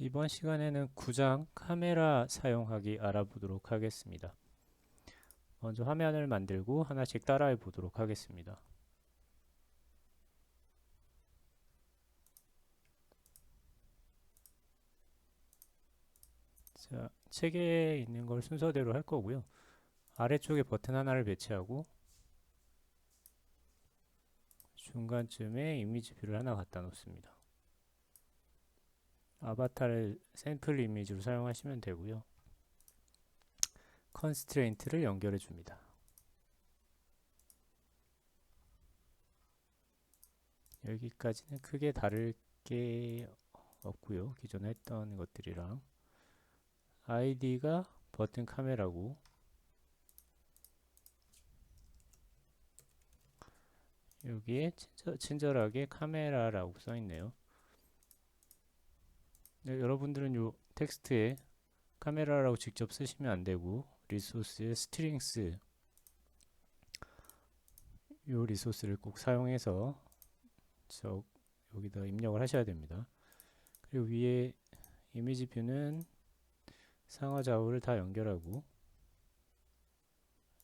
이번 시간에는 구장 카메라 사용하기 알아보도록 하겠습니다. 먼저 화면을 만들고 하나씩 따라해 보도록 하겠습니다. 자, 책에 있는 걸 순서대로 할 거고요. 아래쪽에 버튼 하나를 배치하고 중간쯤에 이미지 뷰를 하나 갖다 놓습니다. 아바타를 샘플 이미지로 사용하시면 되고요. 컨스트레인트를 연결해 줍니다. 여기까지는 크게 다를 게 없고요. 기존에 했던 것들이랑 아이디가 버튼 카메라고 여기에 친절하게 카메라라고 써 있네요. 네, 여러분들은 요 텍스트에 카메라라고 직접 쓰시면 안 되고 리소스의 스트링스 요 리소스를 꼭 사용해서 여기다 입력을 하셔야 됩니다. 그리고 위에 이미지 뷰는 상하 좌우를 다 연결하고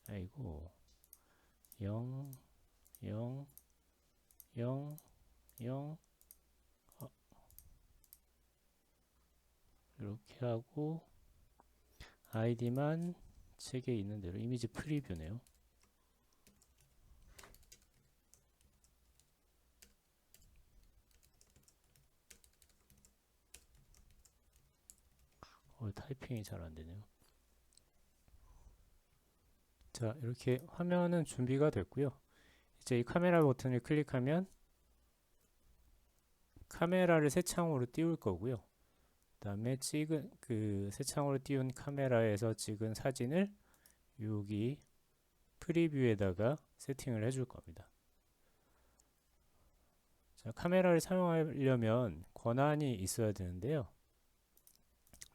아이고 0 0 0 0 이렇게 하고 아이디만 책에 있는 대로 이미지 프리뷰네요. 타이핑이 잘 안되네요. 자, 이렇게 화면은 준비가 됐고요. 이제 이 카메라 버튼을 클릭하면 카메라를 새 창으로 띄울 거고요. 그 다음에 찍은 새 창으로 띄운 카메라에서 찍은 사진을 여기 프리뷰에다가 세팅을 해줄 겁니다. 자, 카메라를 사용하려면 권한이 있어야 되는데요.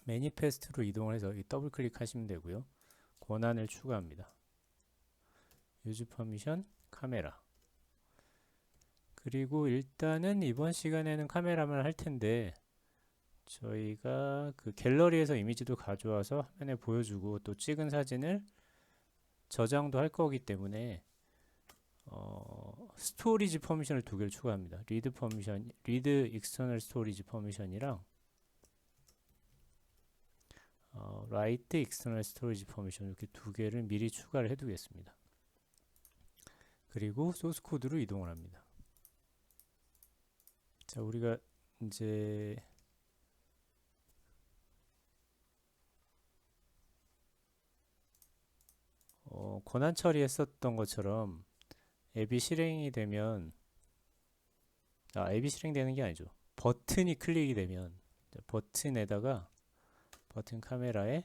매니페스트로 이동을 해서 더블 클릭하시면 되고요. 권한을 추가합니다. 유즈 퍼미션 카메라. 그리고 일단은 이번 시간에는 카메라만 할 텐데 저희가 그 갤러리에서 이미지도 가져와서 화면에 보여주고 또 찍은 사진을 저장도 할 거기 때문에 스토리지 퍼미션을 두 개를 추가합니다. 리드 퍼미션, 리드 익스터널 스토리지 퍼미션이랑 라이트 익스터널 스토리지 퍼미션 이렇게 두 개를 미리 추가를 해 두겠습니다. 그리고 소스 코드로 이동을 합니다. 자, 우리가 이제 권한 처리했었던 것처럼 앱이 실행이 되면 앱이 실행되는 게 아니죠. 버튼이 클릭이 되면 버튼에다가 버튼 카메라에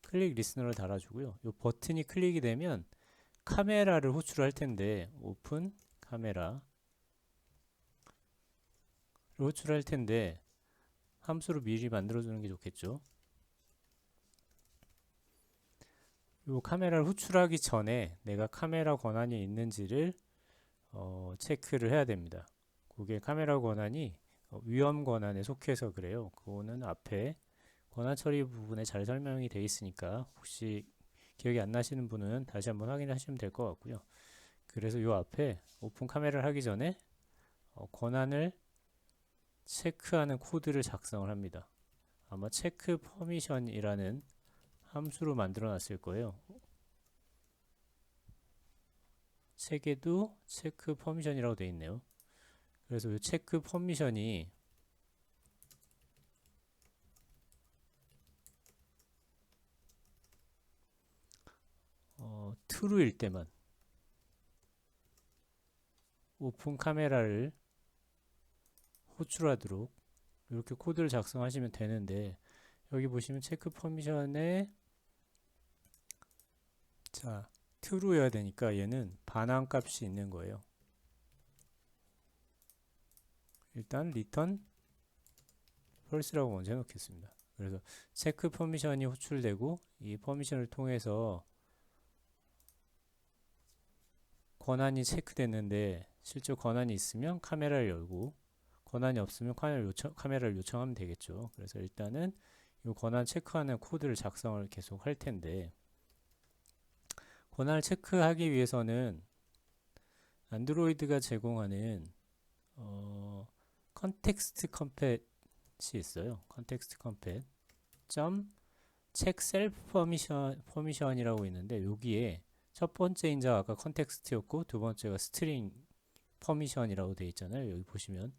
클릭 리스너를 달아주고요. 이 버튼이 클릭이 되면 카메라를 호출할 텐데 오픈 카메라 호출할 텐데 함수로 미리 만들어주는 게 좋겠죠. 이 카메라를 호출하기 전에 내가 카메라 권한이 있는지를 체크를 해야 됩니다. 그게 카메라 권한이 위험 권한에 속해서 그래요. 그거는 앞에 권한 처리 부분에 잘 설명이 되어 있으니까 혹시 기억이 안 나시는 분은 다시 한번 확인하시면 될 것 같고요. 그래서 이 앞에 오픈 카메라를 하기 전에 권한을 체크하는 코드를 작성을 합니다. 아마 체크 퍼미션이라는 함수로 만들어 놨을 거예요. 책에도 체크 퍼미션이라고 되어 있네요. 그래서 이 체크 퍼미션이 true일 때만 오픈 카메라를 호출하도록 이렇게 코드를 작성하시면 되는데 여기 보시면 체크 퍼미션에 자 true여야 되니까 얘는 반환 값이 있는 거예요. 일단 return false라고 먼저 해놓겠습니다. 그래서 체크 퍼미션이 호출되고 이 퍼미션을 통해서 권한이 체크됐는데 실제 권한이 있으면 카메라를 열고 권한이 없으면 카메라를 요청하면 되겠죠. 그래서 일단은 이 권한 체크하는 코드를 작성을 계속 할 텐데, 권한을 체크하기 위해서는 안드로이드가 제공하는 컨텍스트 컴팻이 있어요. 컨텍스트 컴팻 check self permission이라고 있는데, 여기에 첫 번째 인자가 아까 컨텍스트였고 두 번째가 스트링 퍼미션이라고 되어 있잖아요. 여기 보시면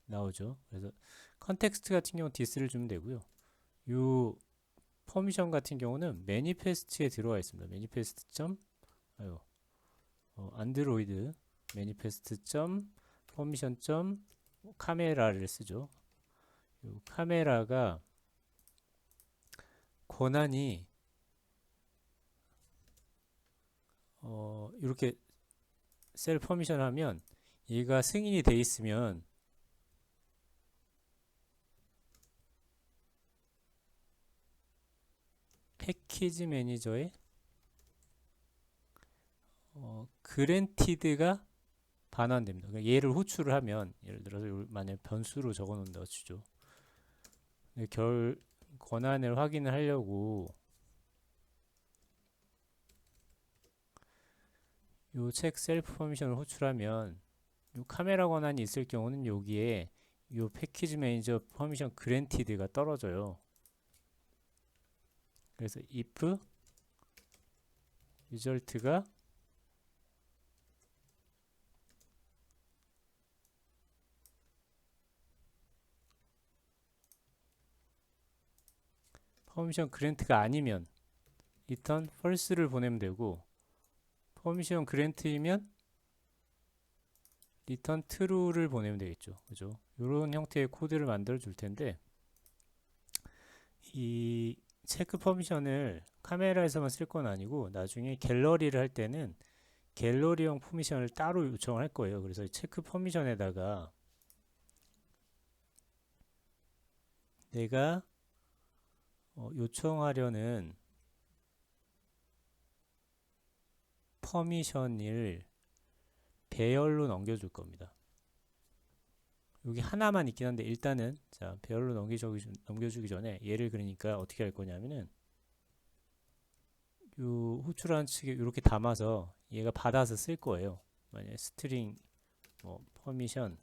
나오죠. 그래서 컨텍스트 같은 경우는 this를 주면 되고요. 이 퍼미션 같은 경우는 매니페스트에 들어와 있습니다. 매니페스트 안드로이드 매니페스트 퍼미션 카메라를 쓰죠. 이 카메라가 권한이 이렇게 셀 퍼미션 하면 얘가 승인이 돼 있으면 패키지 매니저에 그랜티드가 반환됩니다. 그러니까 얘를 호출을 하면, 예를 들어서 만약 변수로 적어 놓는다 치죠. 권한을 확인을 하려고 요 체크 셀프 퍼미션을 호출하면, 요 카메라 권한이 있을 경우는 여기에 요 패키지 매니저 퍼미션 그랜티드가 떨어져요. 그래서 if result가 퍼미션 그랜트가 아니면 return false를 보내면 되고, 퍼미션 그랜트이면 return true를 보내면 되겠죠. 그죠? 이런 형태의 코드를 만들어 줄 텐데, 이 체크 퍼미션을 카메라에서만 쓸 건 아니고 나중에 갤러리를 할 때는 갤러리용 퍼미션을 따로 요청을 할 거예요. 그래서 체크 퍼미션에다가 내가 요청하려는 퍼미션을 배열로 넘겨줄 겁니다. 여기 하나만 있긴 한데, 일단은 자 배열로 넘겨주기 전에 얘를 그러니까 어떻게 할 거냐면은 요 호출하는 측에 이렇게 담아서 얘가 받아서 쓸 거예요. 만약에 스트링 퍼미션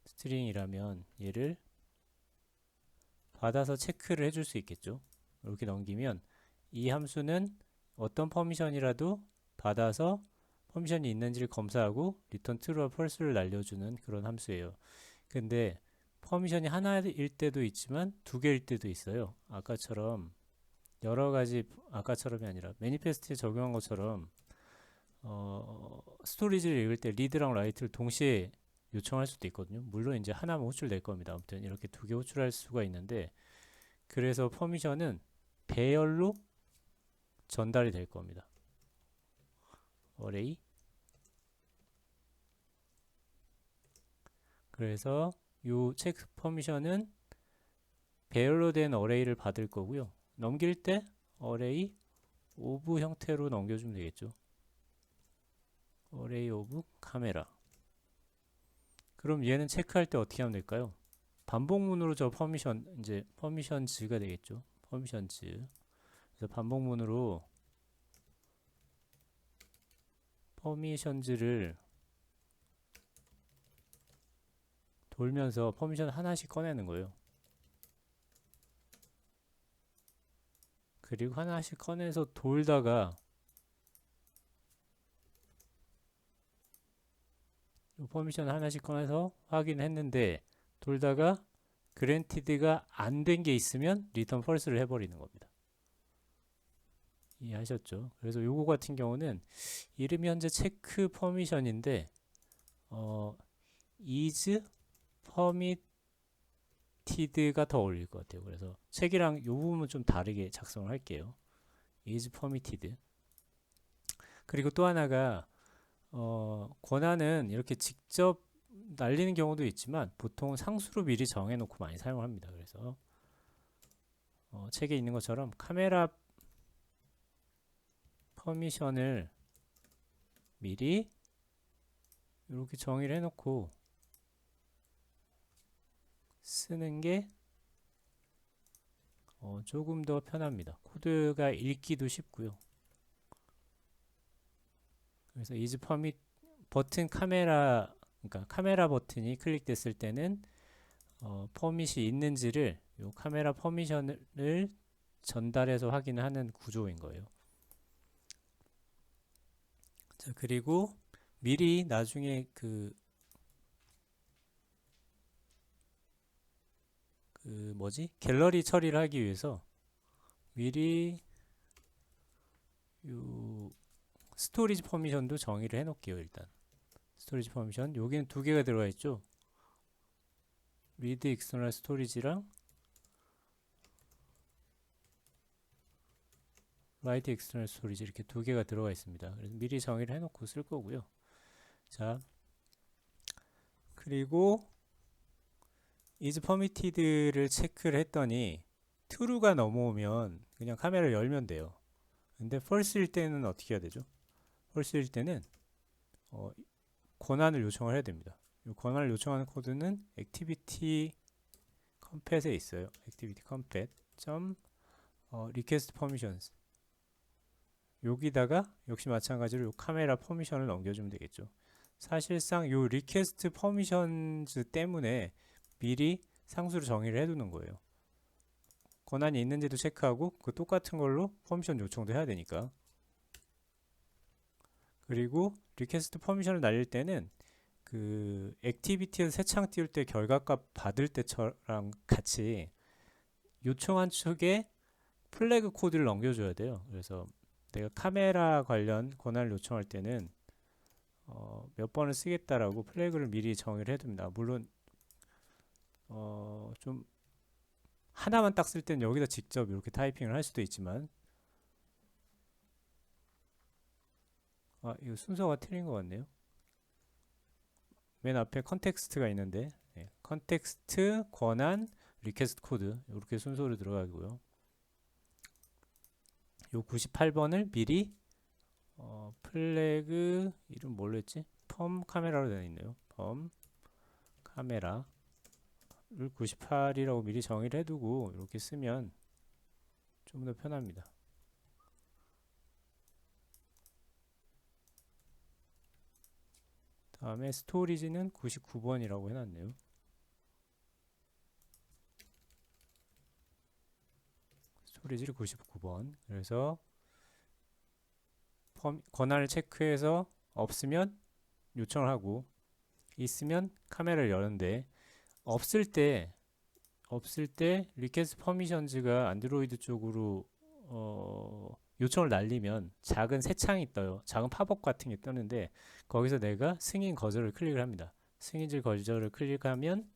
스트링이라면 얘를 받아서 체크를 해줄 수 있겠죠. 이렇게 넘기면 이 함수는 어떤 퍼미션이라도 받아서 퍼미션이 있는지를 검사하고 return true와 false를 날려주는 그런 함수예요. 근데 퍼미션이 하나일 때도 있지만 두 개일 때도 있어요. 아까처럼 여러 가지, 아까처럼이 아니라 매니페스트에 적용한 것처럼 스토리지를 읽을 때 리드랑 라이트를 동시에 요청할 수도 있거든요. 물론 이제 하나만 호출될 겁니다. 아무튼 이렇게 두 개 호출할 수가 있는데, 그래서 퍼미션은 배열로 전달이 될 겁니다. 어레이. 그래서 요 체크 퍼미션은 배열로 된 어레이를 받을 거고요. 넘길 때 어레이 오브 형태로 넘겨주면 되겠죠. 어레이 오브 카메라. 그럼 얘는 체크할 때 어떻게 하면 될까요? 반복문으로 저 퍼미션, 이제 퍼미션즈가 되겠죠. 퍼미션즈. 그래서 반복문으로 퍼미션즈를 돌면서 퍼미션 하나씩 꺼내는 거예요. 그리고 하나씩 꺼내서 돌다가 퍼미션 하나씩 꺼내서 확인했는데, 돌다가 그랜티드가 안 된 게 있으면 리턴 펄스를 해버리는 겁니다. 이해하셨죠? 그래서 요거 같은 경우는 이름이 현재 체크 퍼미션인데 is permitted가 더 어울릴 것 같아요. 그래서 책이랑 요 부분은 좀 다르게 작성을 할게요. is permitted. 그리고 또 하나가 권한은 이렇게 직접 날리는 경우도 있지만 보통 상수로 미리 정해놓고 많이 사용합니다. 그래서 책에 있는 것처럼 카메라 퍼미션을 미리 이렇게 정의를 해놓고 쓰는 게 조금 더 편합니다. 코드가 읽기도 쉽고요. 그래서 is permit 버튼 카메라, 그러니까 카메라 버튼이 클릭됐을 때는 퍼밋이 있는지를 요 카메라 퍼미션을 전달해서 확인하는 구조인 거예요. 자, 그리고 미리 나중에 그 뭐지? 갤러리 처리를 하기 위해서 미리 요 스토리지 퍼미션도 정의를 해 놓을게요. 일단 스토리지 퍼미션 여기는 두 개가 들어가 있죠. read external storage랑 write external storage 이렇게 두 개가 들어가 있습니다. 그래서 미리 정의를 해 놓고 쓸 거고요. 자, 그리고 is permitted를 체크를 했더니 true가 넘어오면 그냥 카메라를 열면 돼요. 근데 false일 때는 어떻게 해야 되죠? false일 때는 권한을 요청을 해야 됩니다. 이 권한을 요청하는 코드는 activity compat에 있어요. activity compat request permissions 여기다가 역시 마찬가지로 이 카메라 퍼미션을 넘겨주면 되겠죠. 사실상 이 request permissions 때문에 미리 상수로 정의를 해두는 거예요. 권한이 있는지도 체크하고 그 똑같은 걸로 퍼미션 요청도 해야 되니까. 그리고 리퀘스트 퍼미션을 날릴 때는 그 액티비티에서 새 창 띄울 때 결과값 받을 때처럼 같이 요청한 측에 플래그 코드를 넘겨줘야 돼요. 그래서 내가 카메라 관련 권한을 요청할 때는 몇 번을 쓰겠다라고 플래그를 미리 정의를 해둡니다. 물론 좀 하나만 딱 쓸 때는 여기다 직접 이렇게 타이핑을 할 수도 있지만 이거 순서가 틀린 것 같네요. 맨 앞에 컨텍스트가 있는데 컨텍스트, 권한, 리퀘스트 코드 이렇게 순서로 들어가고요. 요 98번을 미리 플래그 이름 뭘로 했지? 펌 카메라로 되어 있네요. 펌 카메라를 98이라고 미리 정의를 해두고 이렇게 쓰면 좀 더 편합니다. 다음에 스토리지는 99번이라고 해놨네요. 스토리지를 99번. 그래서 권한을 체크해서 없으면 요청을 하고 있으면 카메라를 여는데 없을 때 리퀘스트 퍼미션즈가 안드로이드 쪽으로 요청을 날리면 작은 새 창이 떠요. 작은 팝업 같은 게 뜨는데 거기서 내가 승인 거절을 클릭을 합니다. 승인질 거절을 클릭하면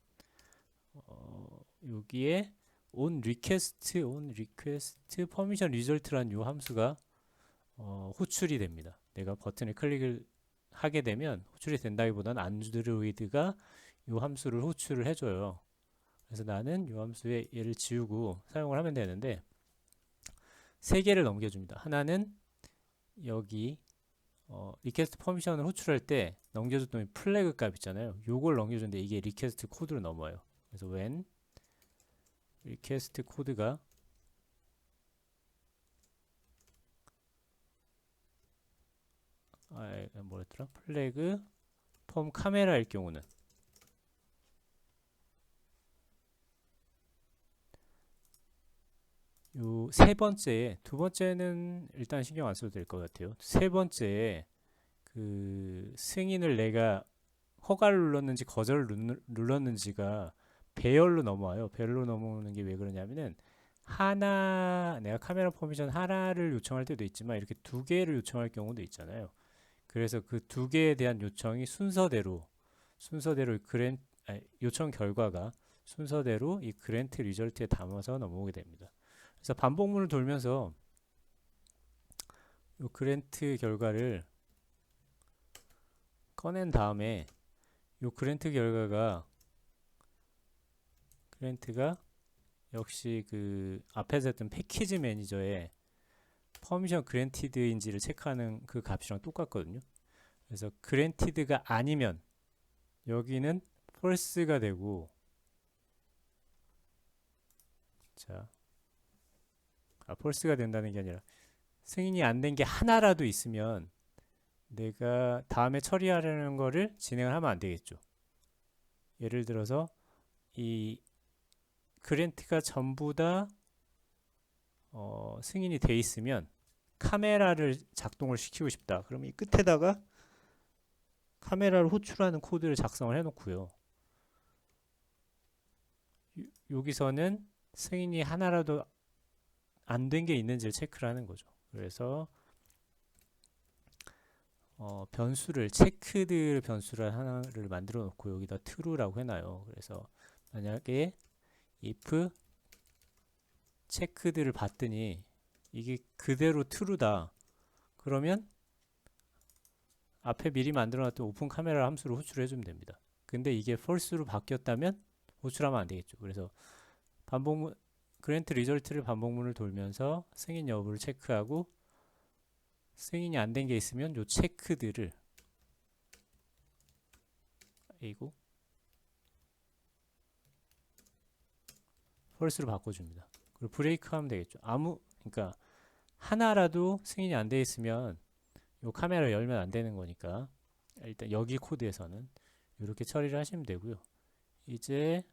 여기에 on request permission result라는 요 함수가 호출이 됩니다. 내가 버튼을 클릭을 하게 되면 호출이 된다기보다는 안드로이드가 요 함수를 호출을 해줘요. 그래서 나는 요 함수에 얘를 지우고 사용을 하면 되는데 세 개를 넘겨줍니다. 하나는 여기 리퀘스트 퍼미션을 호출할 때 넘겨줬던 플래그 값 있잖아요. 요걸 넘겨줬는데 이게 리퀘스트 코드로 넘어요. 그래서 when 리퀘스트 코드가 뭐랬더라? 플래그 펌 카메라일 경우는 요 세 번째에 두 번째는 일단 신경 안 써도 될 것 같아요. 세 번째에 그 승인을 내가 허가를 눌렀는지 거절을 눌렀는지가 배열로 넘어와요. 배열로 넘어오는 게 왜 그러냐면은 내가 카메라 퍼미션 하나를 요청할 때도 있지만 이렇게 두 개를 요청할 경우도 있잖아요. 그래서 그 두 개에 대한 요청이 순서대로 요청 결과가 순서대로 이 그랜트 리절트에 담아서 넘어오게 됩니다. 그래서 반복문을 돌면서 이 그랜트 결과를 꺼낸 다음에 이 그랜트가 역시 그 앞에서 했던 패키지 매니저에 퍼미션 그랜티드인지를 체크하는 그 값이랑 똑같거든요. 그래서 그랜티드가 아니면 여기는 false가 되고 자, false가 된다는 게 아니라 승인이 안 된 게 하나라도 있으면 내가 다음에 처리하려는 거를 진행을 하면 안 되겠죠. 예를 들어서 이 그랜트가 전부 다 승인이 돼 있으면 카메라를 작동을 시키고 싶다. 그럼 이 끝에다가 카메라를 호출하는 코드를 작성을 해놓고요. 여기서는 승인이 하나라도 안 된 게 있는지를 체크를 하는 거죠. 그래서 변수를 체크드 변수를 하나를 만들어 놓고 여기다 true라고 해놔요. 그래서 만약에 if 체크드를 봤더니 이게 그대로 true다. 그러면 앞에 미리 만들어 놨던 오픈 카메라 함수를 호출해 주면 됩니다. 근데 이게 false로 바뀌었다면 호출하면 안 되겠죠. 그래서 반복문 그랜트 리절트를 반복문을 돌면서 승인 여부를 체크하고 승인이 안 된 게 있으면 요 체크들을 이거 false로 바꿔줍니다. 그리고 브레이크 하면 되겠죠. 그러니까 하나라도 승인이 안 돼 있으면 요 카메라 열면 안 되는 거니까 일단 여기 코드에서는 이렇게 처리를 하시면 되고요. 이제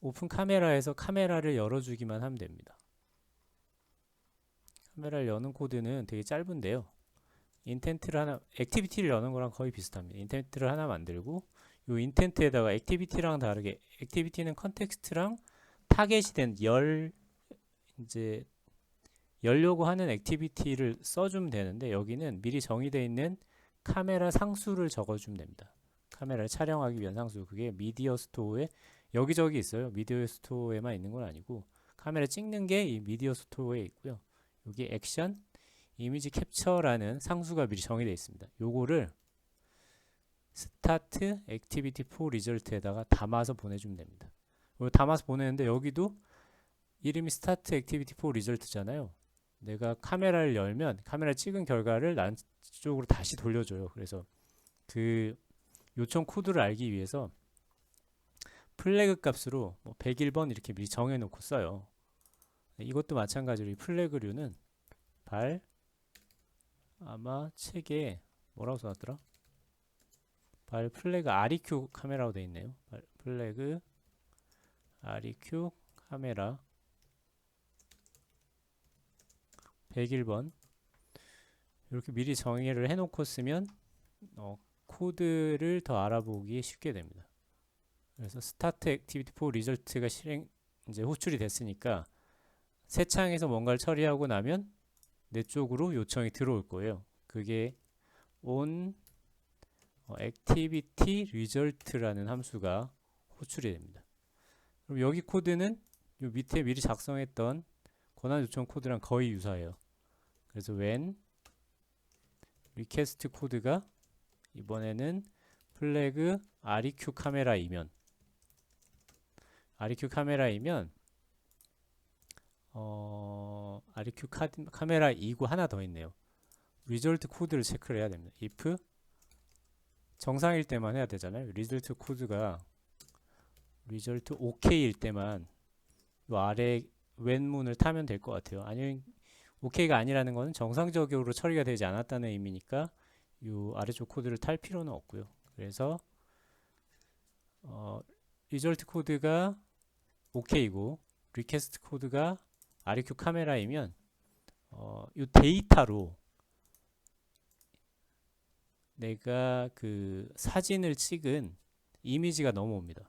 오픈 카메라에서 카메라를 열어주기만 하면 됩니다. 카메라를 여는 코드는 되게 짧은데요. 인텐트를 하나, 액티비티를 여는 거랑 거의 비슷합니다. 인텐트를 하나 만들고 요 인텐트에다가 액티비티랑 다르게 액티비티는 컨텍스트랑 타겟이 된 이제 열려고 하는 액티비티를 써주면 되는데 여기는 미리 정의되어 있는 카메라 상수를 적어주면 됩니다. 카메라를 촬영하기 위한 상수. 그게 미디어 스토어에 여기저기 있어요. 미디어 스토어에만 있는 건 아니고 카메라 찍는 게 이 미디어 스토어에 있고요. 여기 액션, 이미지 캡처라는 상수가 미리 정의되어 있습니다. 요거를 스타트 액티비티 포 리절트에다가 담아서 보내주면 됩니다. 담아서 보내는데 여기도 이름이 스타트 액티비티 포 리절트잖아요. 내가 카메라를 열면 카메라 찍은 결과를 난 쪽으로 다시 돌려줘요. 그래서 그 요청 코드를 알기 위해서 플래그 값으로 뭐 101번 이렇게 미리 정해놓고 써요. 이것도 마찬가지로 이 플래그류는 아마 책에 뭐라고 써놨더라? 플래그 REQ 카메라로 되어 있네요. 플래그 REQ 카메라 101번 이렇게 미리 정의를 해놓고 쓰면 코드를 더 알아보기 쉽게 됩니다. 그래서 스타트 액티비티 포 리절트가 이제 호출이 됐으니까 새 창에서 뭔가를 처리하고 나면 내 쪽으로 요청이 들어올 거예요. 그게 on activity result라는 함수가 호출이 됩니다. 그럼 여기 코드는 요 밑에 미리 작성했던 권한 요청 코드랑 거의 유사해요. 그래서 when request 코드가 이번에는 플래그 REQ 카메라이면 REQ 카메라이고 하나 더 있네요. 리절트 코드를 체크를 해야 됩니다. if 정상일 때만 해야 되잖아요. 리절트 코드가 리절트 OK일 때만 요 아래 웬문을 타면 될 것 같아요. 아니면 OK가 아니라는 것은 정상적으로 처리가 되지 않았다는 의미니까 요 아래쪽 코드를 탈 필요는 없고요. 그래서 리절트 코드가 OK이고 리퀘스트 코드가 REQ 카메라이면 이 데이터로 내가 그 사진을 찍은 이미지가 넘어옵니다.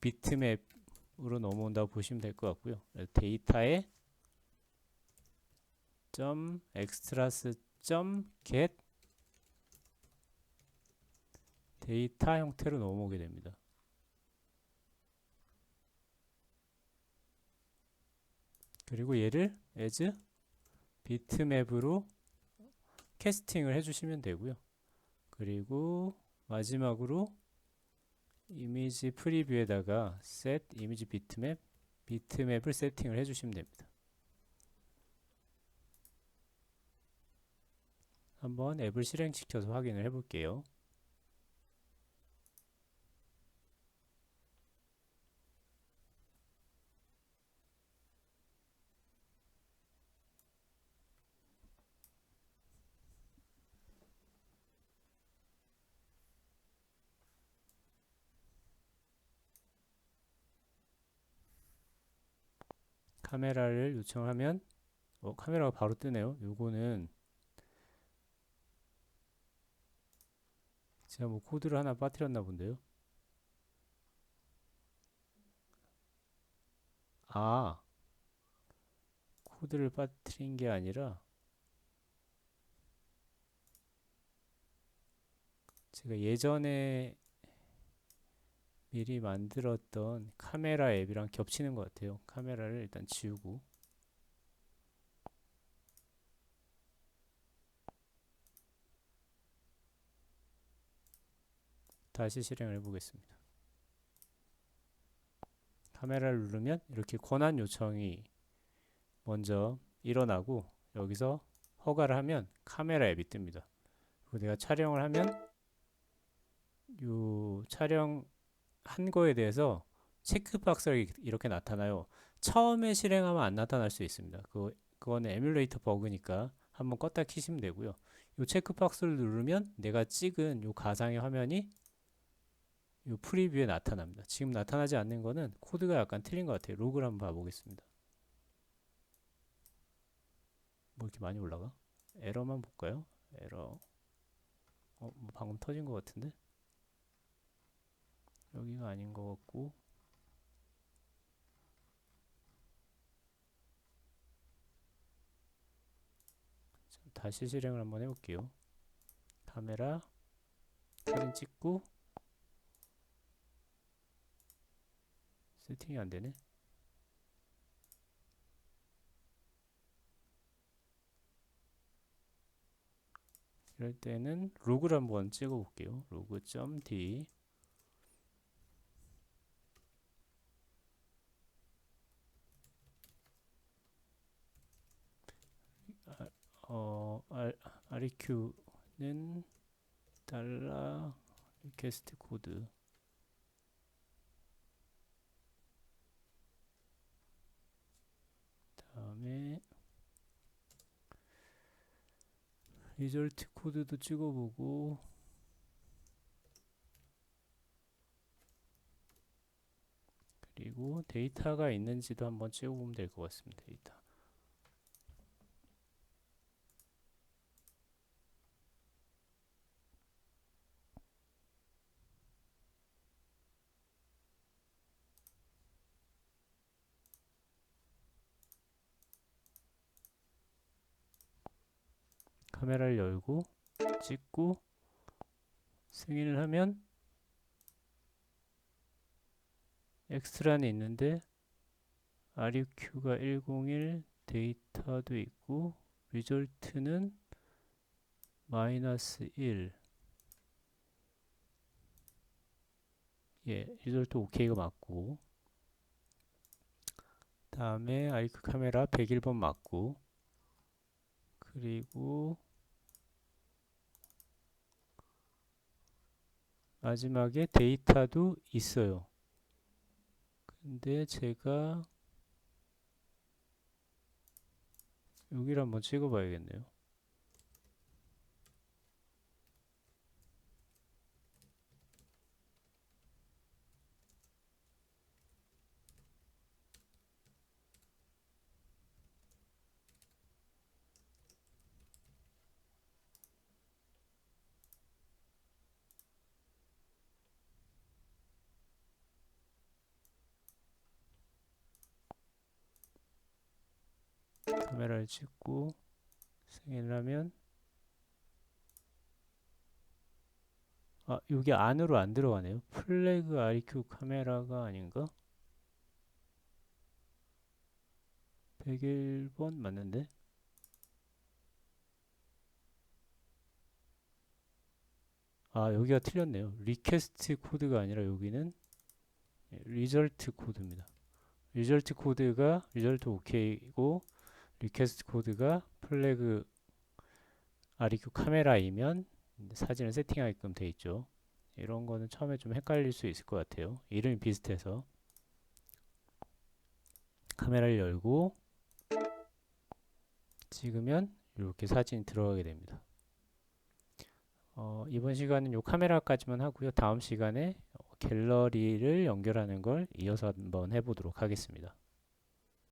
비트맵으로 넘어온다고 보시면 될 것 같고요. 데이터에 extras get 데이터 형태로 넘어오게 됩니다. 그리고 얘를 as 비트맵으로 캐스팅을 해주시면 되고요. 그리고 마지막으로 이미지 프리뷰에다가 set 이미지 비트맵을 세팅을 해주시면 됩니다. 한번 앱을 실행시켜서 확인을 해볼게요. 카메라를 요청하면 카메라가 바로 뜨네요. 요거는 제가 뭐 코드를 하나 빠뜨렸나 본데요. 아, 코드를 빠뜨린 게 아니라 제가 예전에 미리 만들었던 카메라 앱이랑 겹치는 것 같아요. 카메라를 일단 지우고 다시 실행을 해보겠습니다. 카메라를 누르면 이렇게 권한 요청이 먼저 일어나고 여기서 허가를 하면 카메라 앱이 뜹니다. 그리고 내가 촬영을 하면 요 촬영한 거에 대해서 체크박스가 이렇게 나타나요. 처음에 실행하면 안 나타날 수 있습니다. 그거는 에뮬레이터 버그니까 한번 껐다 키시면 되고요. 요 체크박스를 누르면 내가 찍은 요 가상의 화면이 요 프리뷰에 나타납니다. 지금 나타나지 않는 거는 코드가 약간 틀린 것 같아요. 로그를 한번 봐보겠습니다. 뭐 이렇게 많이 올라가? 에러만 볼까요? 에러. 뭐 방금 터진 것 같은데? 여기가 아닌 것 같고. 다시 실행을 한번 해볼게요. 카메라 사진 찍고 세팅이 안 되네. 이럴 때는 로그를 한번 찍어 볼게요. 로그.d REQ는 달러 리퀘스트 코드 다음에 리절트 코드도 찍어보고 그리고 데이터가 있는지도 한번 찍어보면 될 것 같습니다. 데이터 카메라를 열고 찍고 승인을 하면 엑스트라는 있는데 REQ가 101 데이터도 있고 리절트는 -1 예, 리절트 OK가 맞고 다음에 아이크 카메라 101번 맞고 그리고 마지막에 데이터도 있어요. 근데 제가 여기를 한번 찍어 봐야겠네요. 카메라를 찍고 승인을 하면 여기 안으로 안 들어가네요. 플래그 REQ 카메라가 아닌가? 101번 맞는데? 여기가 틀렸네요. 리퀘스트 코드가 아니라 여기는 리절트 코드입니다. 리절트 코드가 리절트 OK이고 리퀘스트 코드가 플래그 REQ 카메라이면 사진을 세팅하게끔 돼 있죠. 이런 거는 처음에 좀 헷갈릴 수 있을 것 같아요. 이름이 비슷해서 카메라를 열고 찍으면 이렇게 사진이 들어가게 됩니다. 이번 시간은 이 카메라까지만 하고요. 다음 시간에 갤러리를 연결하는 걸 이어서 한번 해보도록 하겠습니다.